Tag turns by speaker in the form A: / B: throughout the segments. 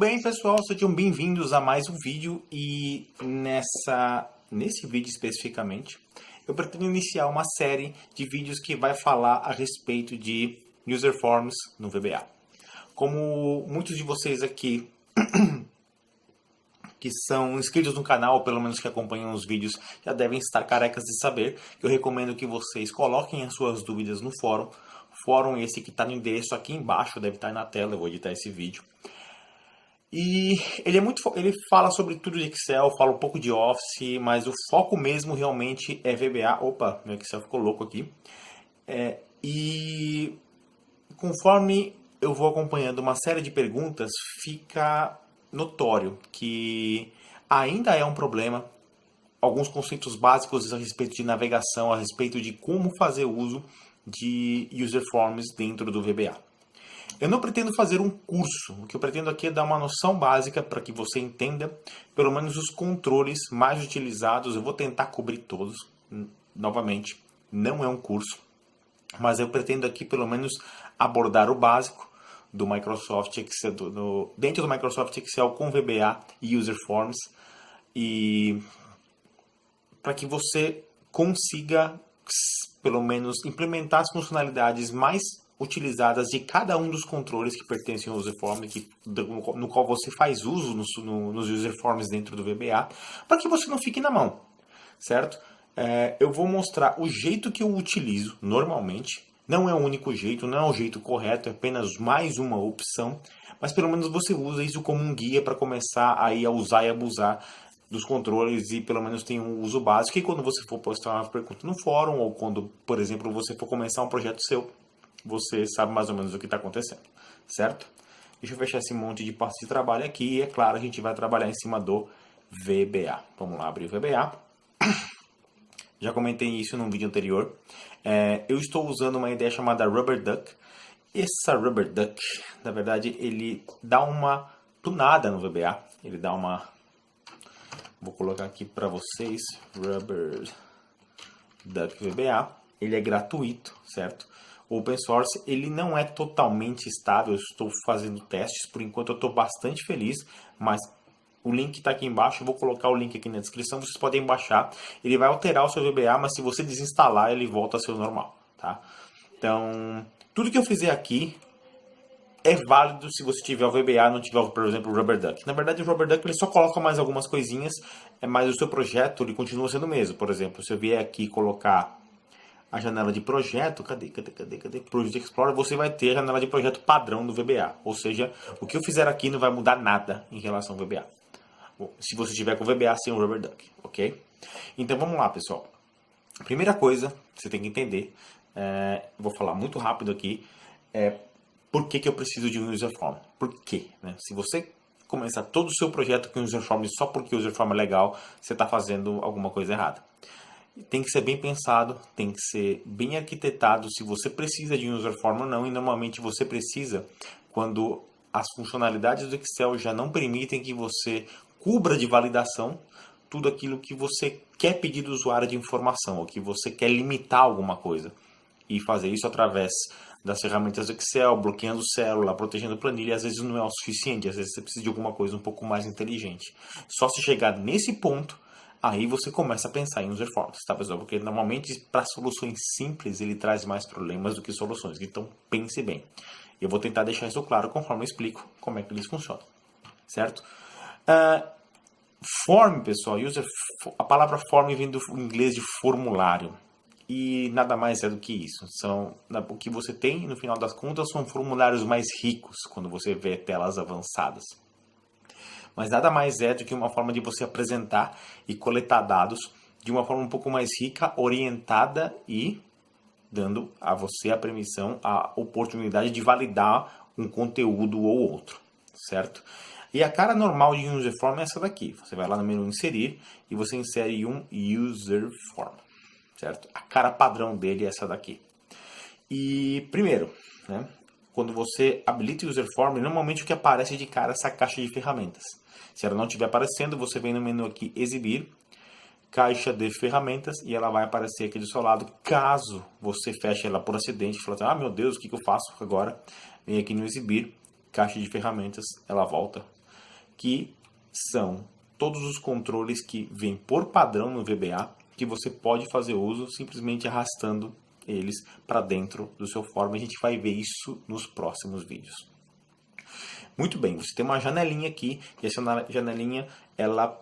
A: bem, pessoal? Sejam bem-vindos a mais um vídeo e nesse vídeo especificamente eu pretendo iniciar uma série de vídeos que vai falar a respeito de User Forms no VBA. Como muitos de vocês aqui que são inscritos no canal, ou pelo menos que acompanham os vídeos, já devem estar carecas de saber, que eu recomendo que vocês coloquem as suas dúvidas no fórum. Fórum esse que está no endereço aqui embaixo, deve estar aí na tela, eu vou editar esse vídeo. E ele fala sobre tudo de Excel, fala um pouco de Office, mas o foco mesmo realmente é VBA. Opa, meu Excel ficou louco aqui. E conforme eu vou acompanhando uma série de perguntas, fica notório que ainda é um problema. Alguns conceitos básicos a respeito de navegação, a respeito de como fazer uso de User Forms dentro do VBA. Eu não pretendo fazer um curso, o que eu pretendo aqui é dar uma noção básica para que você entenda pelo menos os controles mais utilizados. Eu vou tentar cobrir todos, novamente, não é um curso, mas eu pretendo aqui pelo menos abordar o básico do Microsoft Excel, dentro do Microsoft Excel com VBA e User Forms, e para que você consiga pelo menos implementar as funcionalidades mais utilizadas de cada um dos controles que pertencem ao User Form, no qual você faz uso nos User Forms dentro do VBA, para que você não fique na mão, certo? Eu vou mostrar o jeito que eu utilizo normalmente. Não é o único jeito, não é o jeito correto, é apenas mais uma opção, mas pelo menos você usa isso como um guia para começar aí a usar e abusar dos controles e pelo menos tem um uso básico. E quando você for postar uma pergunta no fórum ou quando, por exemplo, você for começar um projeto seu, você sabe mais ou menos o que está acontecendo, certo? Deixa eu fechar esse monte de pastas de trabalho aqui e, é claro, a gente vai trabalhar em cima do VBA. Vamos lá, abrir o VBA. Já comentei isso num vídeo anterior. Eu estou usando uma ideia chamada Rubber Duck. Essa Rubber Duck, na verdade, ele dá uma tunada no VBA. Ele dá uma... Vou colocar aqui para vocês. Rubber Duck VBA. Ele é gratuito, certo? O open source, ele não é totalmente estável. Eu estou fazendo testes. Por enquanto, eu estou bastante feliz, mas... O link está aqui embaixo, eu vou colocar o link aqui na descrição, vocês podem baixar. Ele vai alterar o seu VBA, mas se você desinstalar, ele volta a ser o normal, tá? Então, tudo que eu fizer aqui é válido se você tiver o VBA, não tiver, por exemplo, o Rubber Duck. Na verdade, o Rubber Duck ele só coloca mais algumas coisinhas, mas o seu projeto ele continua sendo o mesmo. Por exemplo, se eu vier aqui colocar a janela de projeto, cadê? Project Explorer, você vai ter a janela de projeto padrão do VBA. Ou seja, o que eu fizer aqui não vai mudar nada em relação ao VBA. Se você tiver com o VBA sem o Rubber Duck, ok? Então vamos lá, pessoal. Primeira coisa que você tem que entender, vou falar muito rápido aqui, por que eu preciso de um User Form. Por quê? Né? Se você começar todo o seu projeto com User Form só porque o User Form é legal, você está fazendo alguma coisa errada. Tem que ser bem pensado, tem que ser bem arquitetado se você precisa de um User Form ou não, e normalmente você precisa quando as funcionalidades do Excel já não permitem que você cubra de validação tudo aquilo que você quer pedir do usuário de informação, ou que você quer limitar alguma coisa. E fazer isso através das ferramentas do Excel, bloqueando célula, protegendo planilha, às vezes não é o suficiente, às vezes você precisa de alguma coisa um pouco mais inteligente. Só se chegar nesse ponto, aí você começa a pensar em User Forms, tá, pessoal? Porque normalmente para soluções simples ele traz mais problemas do que soluções, então pense bem. Eu vou tentar deixar isso claro conforme eu explico como é que eles funcionam, certo? Form, pessoal, a palavra form vem do inglês de formulário. E nada mais é do que isso. O que você tem, no final das contas, são formulários mais ricos, quando você vê telas avançadas. Mas nada mais é do que uma forma de você apresentar e coletar dados de uma forma um pouco mais rica, orientada e dando a você a permissão, a oportunidade de validar um conteúdo ou outro, certo? E a cara normal de um User Form é essa daqui. Você vai lá no menu Inserir e você insere um User Form, certo? A cara padrão dele é essa daqui. E primeiro, né, quando você habilita o User Form, normalmente o que aparece de cara é essa caixa de ferramentas. Se ela não estiver aparecendo, você vem no menu aqui Exibir, Caixa de Ferramentas, e ela vai aparecer aqui do seu lado. Caso você feche ela por acidente e fale assim, ah meu Deus, o que eu faço agora? Vem aqui no Exibir, Caixa de Ferramentas, ela volta. que são todos os controles que vêm por padrão no VBA, que você pode fazer uso simplesmente arrastando eles para dentro do seu form. A gente vai ver isso nos próximos vídeos. Muito bem, você tem uma janelinha aqui, e essa janelinha, ela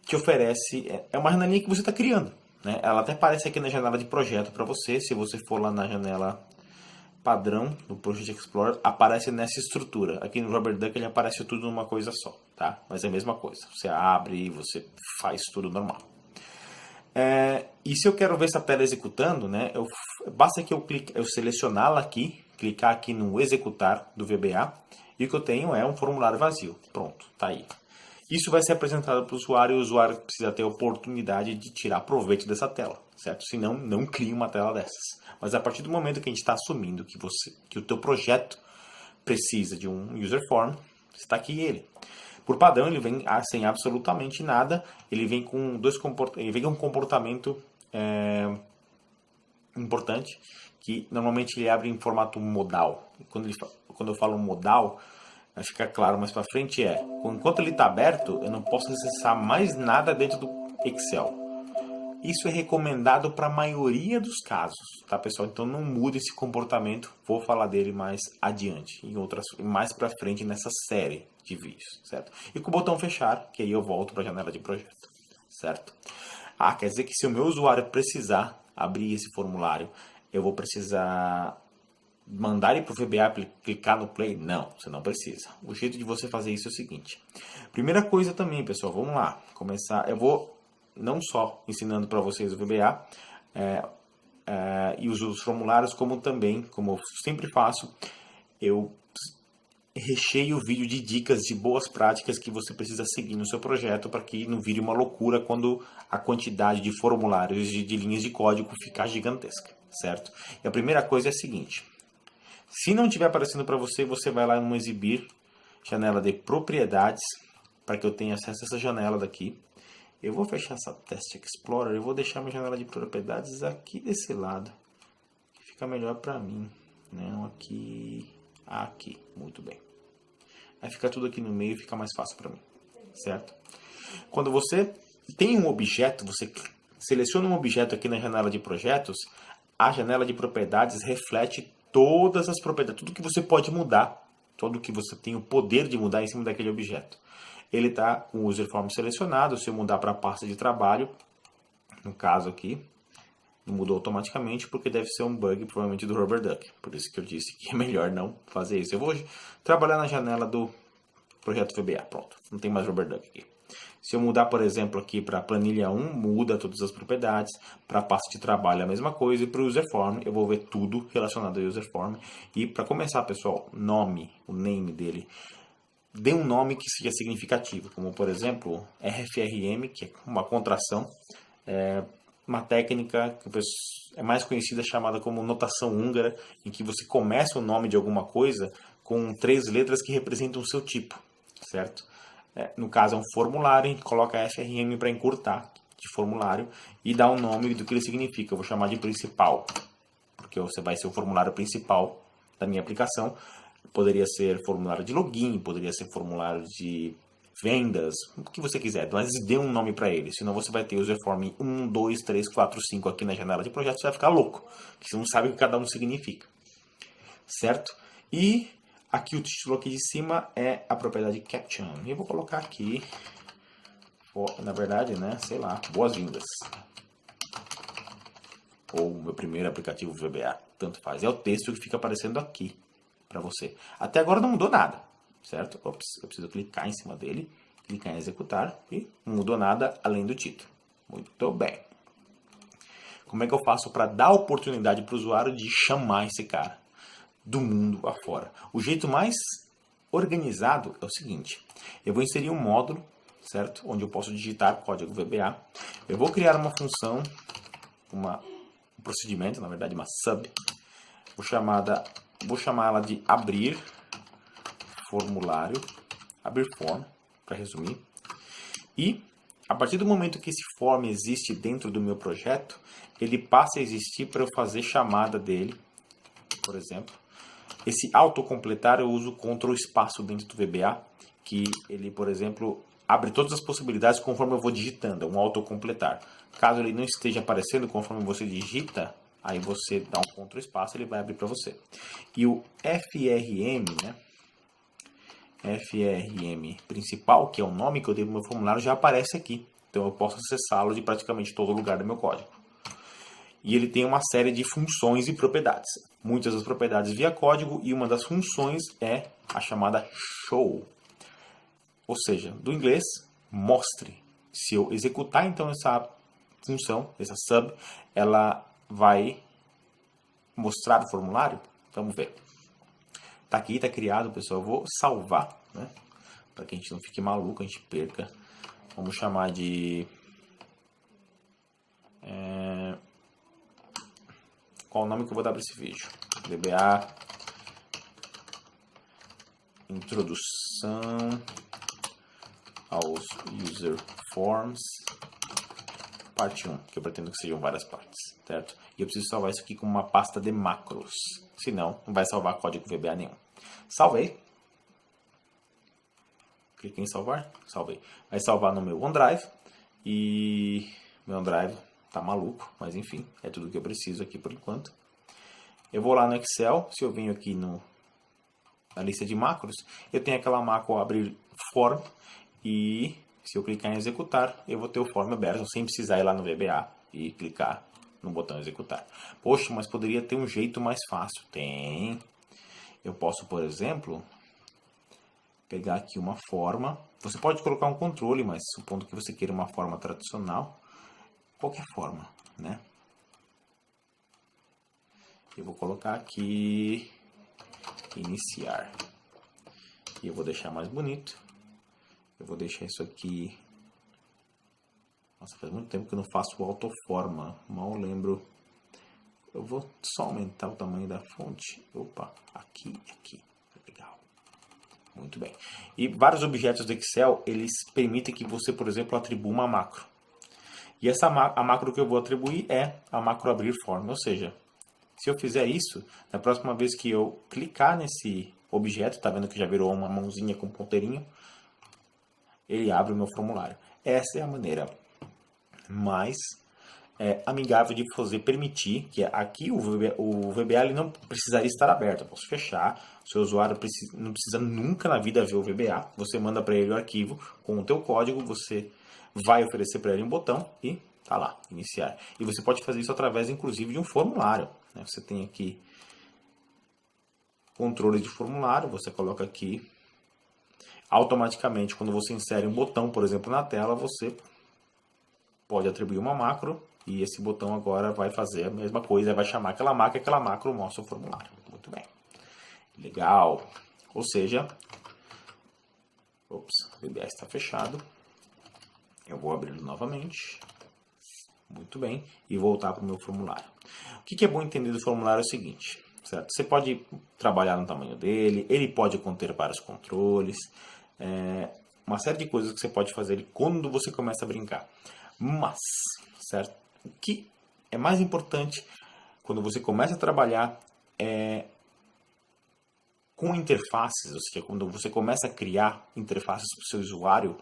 A: te oferece, é uma janelinha que você está criando, né? Ela até aparece aqui na janela de projeto para você. Se você for lá na janela padrão do Project Explorer, aparece nessa estrutura. Aqui no RubberDuck ele aparece tudo numa coisa só, tá? Mas é a mesma coisa, você abre e você faz tudo normal. E se eu quero ver essa tela executando, né, basta que eu selecioná-la aqui, clicar aqui no executar do VBA, e o que eu tenho é um formulário vazio. Pronto, tá aí. Isso vai ser apresentado para o usuário, e o usuário precisa ter a oportunidade de tirar proveito dessa tela, certo? Senão, não crie uma tela dessas. Mas a partir do momento que a gente está assumindo que o teu projeto precisa de um user form, está aqui ele. Por padrão, ele vem sem absolutamente nada, ele vem com um comportamento importante, que normalmente ele abre em formato modal. Quando eu falo modal, vai ficar claro mais para frente, enquanto ele está aberto, eu não posso acessar mais nada dentro do Excel. Isso é recomendado para a maioria dos casos, tá, pessoal? Então não mude esse comportamento, vou falar dele mais adiante, mais para frente nessa série de vídeos, certo? E com o botão fechar, que aí eu volto para a janela de projeto, certo? Quer dizer que se o meu usuário precisar abrir esse formulário, eu vou precisar mandar ele para o VBA, clicar no play? Não, você não precisa. O jeito de você fazer isso é o seguinte. Primeira coisa também, pessoal, vamos lá. Começar, eu vou não só ensinando para vocês o VBA e os formulários, como também, como eu sempre faço, eu recheio o vídeo de dicas de boas práticas que você precisa seguir no seu projeto para que não vire uma loucura quando a quantidade de formulários e de linhas de código ficar gigantesca, certo? E a primeira coisa é a seguinte. Se não estiver aparecendo para você, você vai lá no exibir, janela de propriedades, para que eu tenha acesso a essa janela daqui. Eu vou fechar essa Test Explorer e vou deixar minha janela de propriedades aqui desse lado, que fica melhor para mim. Não aqui, aqui, muito bem. Aí fica tudo aqui no meio e fica mais fácil para mim, certo? Quando você tem um objeto, você seleciona um objeto aqui na janela de projetos, a janela de propriedades reflete todas as propriedades, tudo que você pode mudar, tudo que você tem o poder de mudar em cima daquele objeto. Ele está com o user form selecionado. Se eu mudar para a pasta de trabalho, no caso aqui, não mudou automaticamente porque deve ser um bug provavelmente do RubberDuck. Por isso que eu disse que é melhor não fazer isso. Eu vou trabalhar na janela do projeto VBA, pronto, não tem mais RubberDuck aqui. Se eu mudar, por exemplo, aqui para a planilha 1, muda todas as propriedades. Para a pasta de trabalho a mesma coisa. E para o user form, eu vou ver tudo relacionado ao user form. E para começar, pessoal, o name dele. Dê um nome que seja significativo, como por exemplo RFRM, que é uma contração, uma técnica que é mais conhecida, chamada como notação húngara, em que você começa o nome de alguma coisa com 3 letras que representam o seu tipo, certo? No caso é um formulário, a gente coloca FRM para encurtar de formulário e dá um nome do que ele significa. Eu vou chamar de principal, porque você vai ser o formulário principal da minha aplicação. Poderia ser formulário de login, poderia ser formulário de vendas, o que você quiser, mas dê um nome para ele, senão você vai ter user form 1, 2, 3, 4, 5 aqui na janela de projetos, você vai ficar louco, porque você não sabe o que cada um significa, certo? E aqui o título aqui de cima é a propriedade caption, e eu vou colocar aqui, na verdade, né, sei lá, boas-vindas, ou meu primeiro aplicativo VBA, tanto faz, é o texto que fica aparecendo aqui para você. Até agora não mudou nada, certo? Ops, eu preciso clicar em cima dele, clicar em executar e não mudou nada além do título. Muito bem. Como é que eu faço para dar oportunidade para o usuário de chamar esse cara do mundo afora? O jeito mais organizado é o seguinte. Eu vou inserir um módulo, certo? Onde eu posso digitar código VBA. Eu vou criar uma função, um procedimento, na verdade uma sub. Vou chamá-la de abrir formulário, abrir form, para resumir. E a partir do momento que esse form existe dentro do meu projeto, ele passa a existir para eu fazer chamada dele, por exemplo. Esse autocompletar eu uso Ctrl espaço dentro do VBA que ele, por exemplo, abre todas as possibilidades conforme eu vou digitando, é um autocompletar. Caso ele não esteja aparecendo conforme você digita, aí você dá um Ctrl espaço, ele vai abrir para você. E o FRM, né? FRM principal, que é o nome que eu dei no meu formulário, já aparece aqui. Então eu posso acessá-lo de praticamente todo lugar do meu código. E ele tem uma série de funções e propriedades. Muitas das propriedades via código e uma das funções é a chamada show. Ou seja, do inglês, mostre. Se eu executar então essa função, essa sub, ela vai mostrar o formulário? Vamos ver. Tá aqui, tá criado, pessoal. Eu vou salvar, né? Para que a gente não fique maluco, a gente perca. Vamos chamar de... Qual o nome que eu vou dar para esse vídeo? VBA Introdução aos User Forms, parte 1, que eu pretendo que sejam várias partes, certo? E eu preciso salvar isso aqui com uma pasta de macros, senão não vai salvar código VBA nenhum. Salvei. Cliquei em salvar, salvei. Vai salvar no meu OneDrive e meu OneDrive tá maluco, mas enfim, é tudo que eu preciso aqui por enquanto. Eu vou lá no Excel, se eu venho aqui na lista de macros, eu tenho aquela macro abrir form e se eu clicar em executar, eu vou ter o form aberto sem precisar ir lá no VBA e clicar no botão executar. Poxa, mas poderia ter um jeito mais fácil. Tem. Eu posso, por exemplo, pegar aqui uma forma. Você pode colocar um controle, mas supondo que você queira uma forma tradicional, qualquer forma, né? Eu vou colocar aqui iniciar. E eu vou deixar mais bonito. Eu vou deixar isso aqui. Nossa, faz muito tempo que eu não faço autoforma. Mal lembro. Eu vou só aumentar o tamanho da fonte. Opa, aqui e aqui. Legal. Muito bem. E vários objetos do Excel, eles permitem que você, por exemplo, atribua uma macro. E essa a macro que eu vou atribuir é a macro abrir form. Ou seja, se eu fizer isso, na próxima vez que eu clicar nesse objeto, tá vendo que já virou uma mãozinha com ponteirinho, ele abre o meu formulário. Essa é a maneira mais amigável de fazer permitir que aqui o VBA ele não precisaria estar aberto. Eu posso fechar, o seu usuário não precisa nunca na vida ver o VBA. Você manda para ele o arquivo com o teu código, você vai oferecer para ele um botão e tá lá, iniciar. E você pode fazer isso através, inclusive, de um formulário, né? Você tem aqui controle de formulário, você coloca aqui. Automaticamente, quando você insere um botão, por exemplo, na tela, você pode atribuir uma macro e esse botão agora vai fazer a mesma coisa, vai chamar aquela macro mostra o formulário. Muito bem. Legal. Ou seja, o VBA está fechado. Eu vou abrir novamente. Muito bem. E voltar para o meu formulário. O que é bom entender do formulário é o seguinte, certo? Você pode trabalhar no tamanho dele, ele pode conter vários controles, uma série de coisas que você pode fazer quando você começa a brincar. Mas, certo? O que é mais importante quando você começa a trabalhar com interfaces, ou seja, quando você começa a criar interfaces para o seu usuário,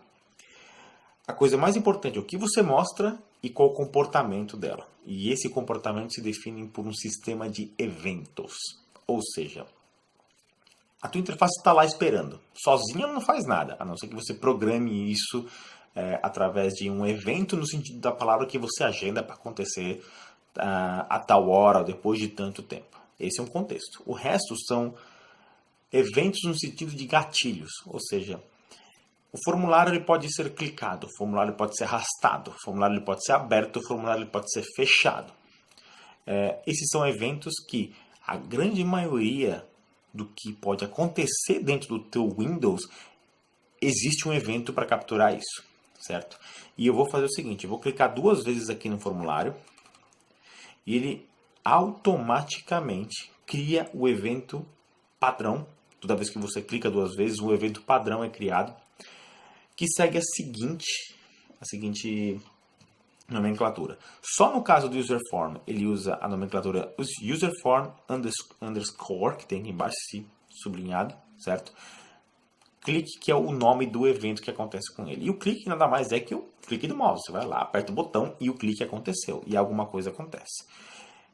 A: a coisa mais importante é o que você mostra e qual o comportamento dela. E esse comportamento se define por um sistema de eventos. Ou seja, a tua interface está lá esperando. Sozinha não faz nada, a não ser que você programe isso através de um evento no sentido da palavra que você agenda para acontecer a tal hora, depois de tanto tempo. Esse é um contexto. O resto são eventos no sentido de gatilhos, ou seja, o formulário ele pode ser clicado, o formulário pode ser arrastado, o formulário ele pode ser aberto, o formulário ele pode ser fechado. Esses são eventos que a grande maioria do que pode acontecer dentro do teu Windows, existe um evento para capturar isso, certo? E eu vou fazer o seguinte, eu vou clicar 2 vezes aqui no formulário e ele automaticamente cria o evento padrão. Toda vez que você clica 2 vezes, um evento padrão é criado, que segue a seguinte nomenclatura. Só no caso do userform, ele usa a nomenclatura userform underscore, que tem aqui embaixo sublinhado, certo? clique, que é o nome do evento que acontece com ele. E o clique nada mais é que o clique do mouse. Você vai lá, aperta o botão e o clique aconteceu. E alguma coisa acontece.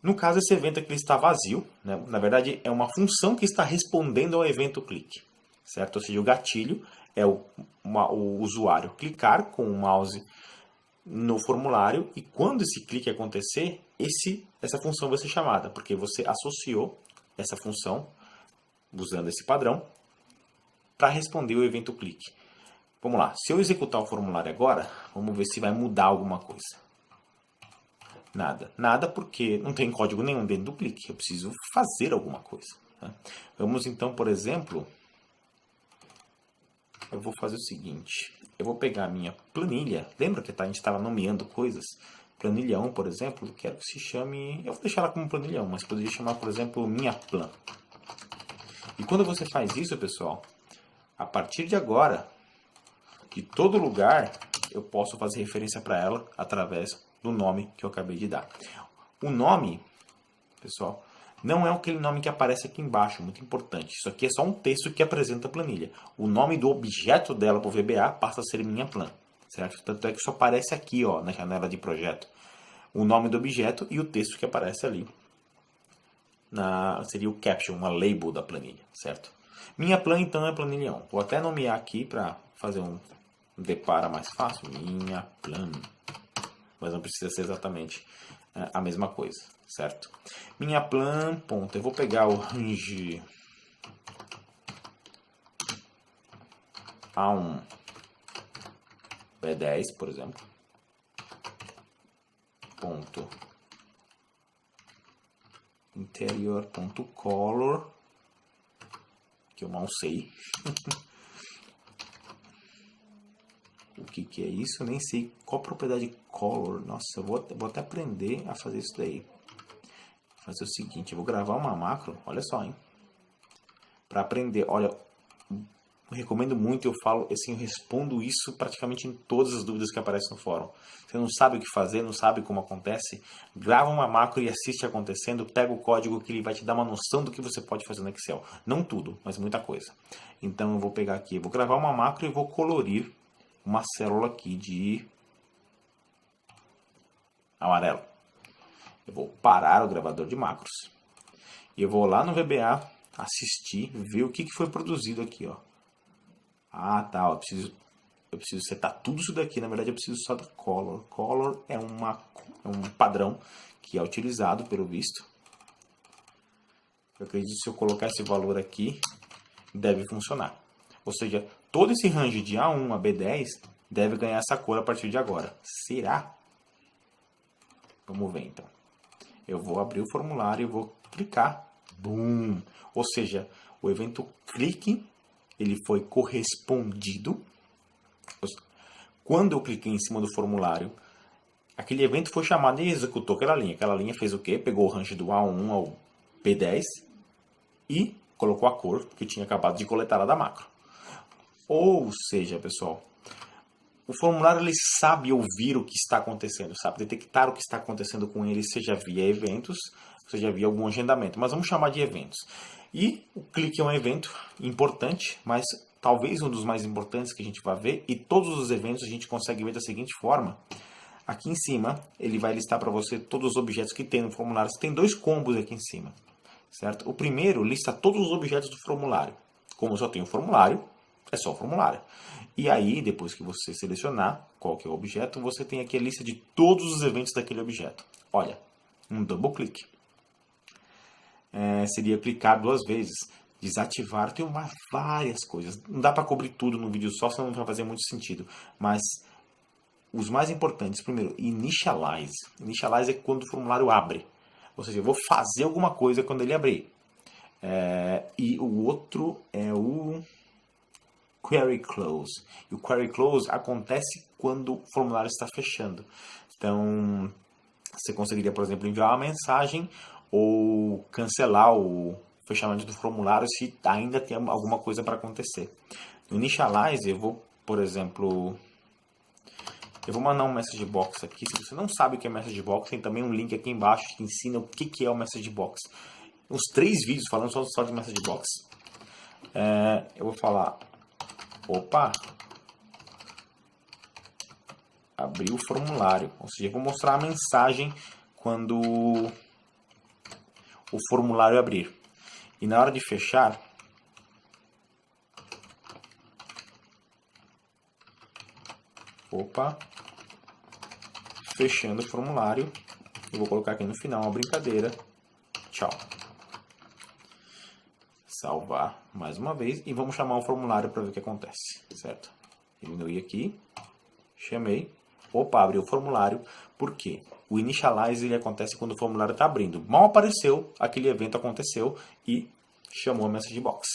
A: No caso, esse evento aqui está vazio, né? Na verdade, é uma função que está respondendo ao evento clique, certo? Ou seja, o gatilho é o usuário clicar com o mouse no formulário e quando esse clique acontecer, essa função vai ser chamada, porque você associou essa função, usando esse padrão, para responder o evento clique. Vamos lá, se eu executar o formulário agora, vamos ver se vai mudar alguma coisa. Nada. Nada porque não tem código nenhum dentro do clique. Eu preciso fazer alguma coisa. Tá? Vamos então, por exemplo, eu vou fazer o seguinte. Eu vou pegar a minha planilha. Lembra que a gente estava nomeando coisas? Planilha 1, por exemplo, eu quero que se chame... Eu vou deixar ela como planilha 1, mas poderia chamar, por exemplo, minha plan. E quando você faz isso, pessoal, a partir de agora, de todo lugar, eu posso fazer referência para ela através do nome que eu acabei de dar. O nome, pessoal, não é aquele nome que aparece aqui embaixo, muito importante. Isso aqui é só um texto que apresenta a planilha. O nome do objeto dela para o VBA passa a ser minha plan, certo? Tanto é que só aparece aqui, ó, na janela de projeto, o nome do objeto e o texto que aparece ali. Seria o caption, uma label da planilha, certo? Minha plan, então, é planilha 1. Vou até nomear aqui para fazer um depara mais fácil. Minha plan. Mas não precisa ser exatamente a mesma coisa, certo? Minha plan, ponto. Eu vou pegar o range A1, B10, por exemplo. Ponto. Interior.color, que eu não sei. O que é isso? Eu nem sei qual propriedade color. Nossa, eu vou até aprender a fazer isso daí. Vou fazer o seguinte, eu vou gravar uma macro, olha só, hein? Para aprender, olha, eu recomendo muito, eu falo assim, eu respondo isso praticamente em todas as dúvidas que aparecem no fórum. Você não sabe o que fazer, não sabe como acontece, grava uma macro e assiste acontecendo, pega o código que ele vai te dar uma noção do que você pode fazer no Excel. Não tudo, mas muita coisa. Então eu vou pegar aqui, eu vou gravar uma macro e vou colorir uma célula aqui de amarelo. Eu vou parar o gravador de macros. E eu vou lá no VBA, assistir, ver o que foi produzido aqui, ó. Ah, tá, ó, eu preciso setar tudo isso daqui. Na verdade, eu preciso só da color. Color é um padrão que é utilizado, pelo visto. Eu acredito que se eu colocar esse valor aqui, deve funcionar. Ou seja, todo esse range de A1 a B10 deve ganhar essa cor a partir de agora. Será? Vamos ver, então. Eu vou abrir o formulário e vou clicar. Boom! Ou seja, o evento clique, ele foi correspondido. Quando eu cliquei em cima do formulário, aquele evento foi chamado e executou aquela linha. Aquela linha fez o quê? Pegou o range do A1 ao B10 e colocou a cor que tinha acabado de coletar lá da macro. Ou seja, pessoal, o formulário ele sabe ouvir o que está acontecendo, sabe detectar o que está acontecendo com ele, seja via eventos, seja via algum agendamento. Mas vamos chamar de eventos. E o clique é um evento importante, mas talvez um dos mais importantes que a gente vai ver. E todos os eventos a gente consegue ver da seguinte forma. Aqui em cima, ele vai listar para você todos os objetos que tem no formulário. Você tem dois combos aqui em cima, certo? O primeiro lista todos os objetos do formulário. Como eu só tenho o formulário, é só o formulário. E aí, depois que você selecionar qual que é o objeto, você tem aqui a lista de todos os eventos daquele objeto. Olha, um double click. Seria clicar duas vezes. Desativar, tem várias coisas. Não dá para cobrir tudo no vídeo só, senão não vai fazer muito sentido. Mas os mais importantes, primeiro, initialize. Initialize é quando o formulário abre. Ou seja, eu vou fazer alguma coisa quando ele abrir. E o outro é o query close. E o query close acontece quando o formulário está fechando. Então, você conseguiria, por exemplo, enviar uma mensagem ou cancelar o fechamento do formulário se ainda tem alguma coisa para acontecer. No initialize, eu vou, por exemplo, eu vou mandar um message box aqui. Se você não sabe o que é message box, tem também um link aqui embaixo que ensina o que é o message box. Uns 3 vídeos falando só de message box. Eu vou falar Opa! Abrir o formulário. Ou seja, eu vou mostrar a mensagem quando o formulário abrir. E na hora de fechar, opa, fechando o formulário, eu vou colocar aqui no final uma brincadeira. Tchau. Salvar mais uma vez e vamos chamar o formulário para ver o que acontece, certo? Diminuir aqui, chamei, opa, abriu o formulário, porque o initialize ele acontece quando o formulário está abrindo. Mal apareceu, aquele evento aconteceu e chamou a message box.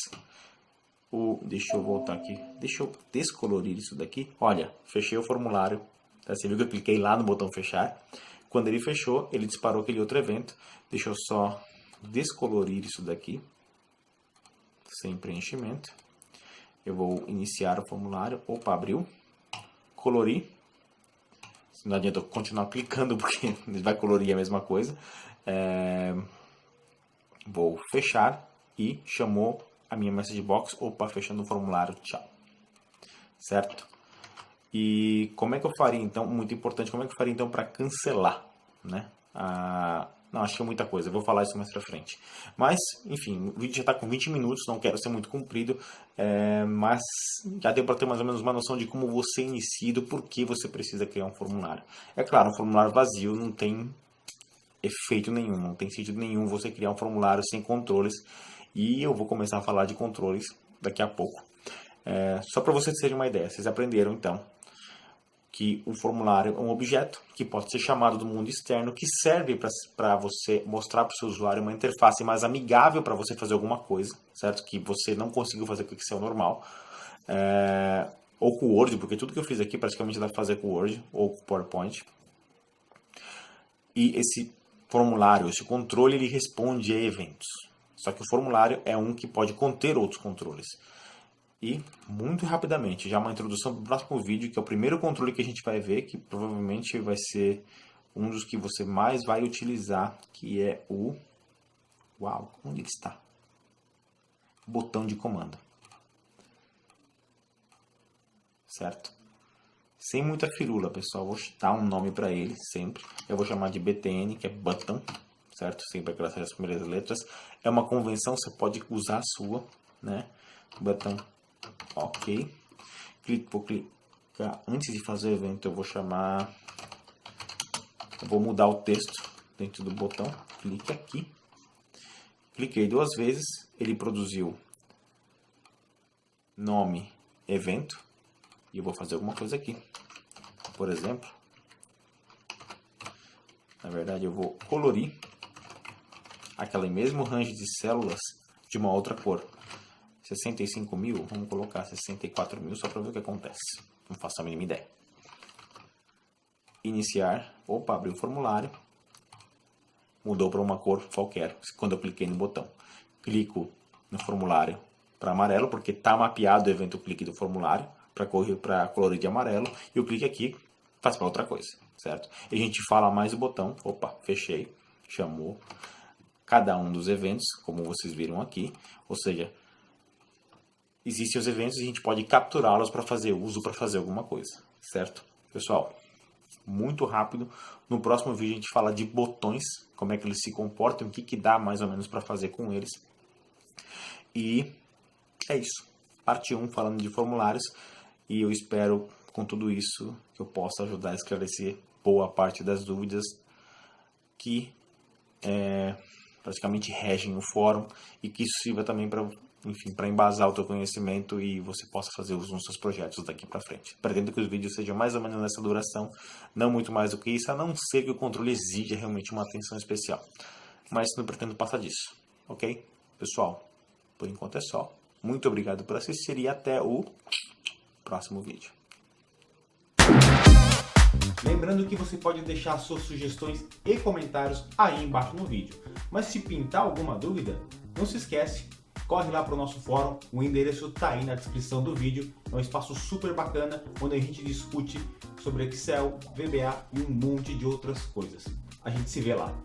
A: Deixa eu voltar aqui, deixa eu descolorir isso daqui. Olha, fechei o formulário, tá? Você viu que eu cliquei lá no botão fechar. Quando ele fechou, ele disparou aquele outro evento. Deixa eu só descolorir isso daqui, sem preenchimento. Eu vou iniciar o formulário. Opa, abriu. Colorir. Não adianta eu continuar clicando porque ele vai colorir a mesma coisa. Vou fechar e chamou a minha message box. Opa, fechando o formulário. Tchau. Certo? E como é que eu faria então? Muito importante, como é que eu faria então para cancelar, né? Não, acho que é muita coisa, eu vou falar isso mais pra frente. Mas, enfim, o vídeo já está com 20 minutos, não quero ser muito comprido, mas já deu para ter mais ou menos uma noção de como você inicia e do porquê você precisa criar um formulário. É claro, um formulário vazio não tem efeito nenhum, não tem sentido nenhum você criar um formulário sem controles, e eu vou começar a falar de controles daqui a pouco. Só para vocês terem uma ideia, vocês aprenderam então que o formulário é um objeto que pode ser chamado do mundo externo, que serve para você mostrar para o seu usuário uma interface mais amigável para você fazer alguma coisa, certo? Que você não conseguiu fazer com o Excel normal, ou com o Word, porque tudo que eu fiz aqui praticamente dá para fazer com o Word ou com o PowerPoint. E esse formulário, esse controle, ele responde a eventos. Só que o formulário é um que pode conter outros controles. E, muito rapidamente, já uma introdução para o próximo vídeo, que é o primeiro controle que a gente vai ver, que provavelmente vai ser um dos que você mais vai utilizar, que é o... Uau, onde ele está? Botão de comando. Certo? Sem muita firula, pessoal, vou dar um nome para ele sempre. Eu vou chamar de BTN, que é Button, certo? Sempre aquelas primeiras letras. É uma convenção, você pode usar a sua, né? Button. Ok, vou clicar, antes de fazer o evento eu vou mudar o texto dentro do botão, clique aqui, cliquei 2 vezes, ele produziu nome, evento, e eu vou fazer alguma coisa aqui, por exemplo, na verdade eu vou colorir aquele mesmo range de células de uma outra cor. 65 mil, vamos colocar 64 mil só para ver o que acontece. Não faço a mínima ideia. Iniciar, opa, abriu o formulário. Mudou para uma cor qualquer, quando eu cliquei no botão. Clico no formulário para amarelo, porque está mapeado o evento clique do formulário, para colorir de amarelo. E eu clique aqui, faz para outra coisa, certo? E a gente fala mais o botão, opa, fechei, chamou cada um dos eventos, como vocês viram aqui, ou seja, existem os eventos e a gente pode capturá-los para fazer uso, para fazer alguma coisa, certo? Pessoal, muito rápido. No próximo vídeo a gente fala de botões, como é que eles se comportam, o que dá mais ou menos para fazer com eles. E é isso. Parte 1 falando de formulários. E eu espero, com tudo isso, que eu possa ajudar a esclarecer boa parte das dúvidas que praticamente regem o fórum e que isso sirva também para, enfim, para embasar o teu conhecimento e você possa fazer uso nos seus projetos daqui para frente. Pretendo que os vídeos sejam mais ou menos nessa duração, não muito mais do que isso, a não ser que o controle exija realmente uma atenção especial. Mas não pretendo passar disso, ok? Pessoal, por enquanto é só. Muito obrigado por assistir e até o próximo vídeo. Lembrando que você pode deixar suas sugestões e comentários aí embaixo no vídeo. Mas se pintar alguma dúvida, não se esquece, corre lá para o nosso fórum, o endereço está aí na descrição do vídeo. É um espaço super bacana, onde a gente discute sobre Excel, VBA e um monte de outras coisas. A gente se vê lá.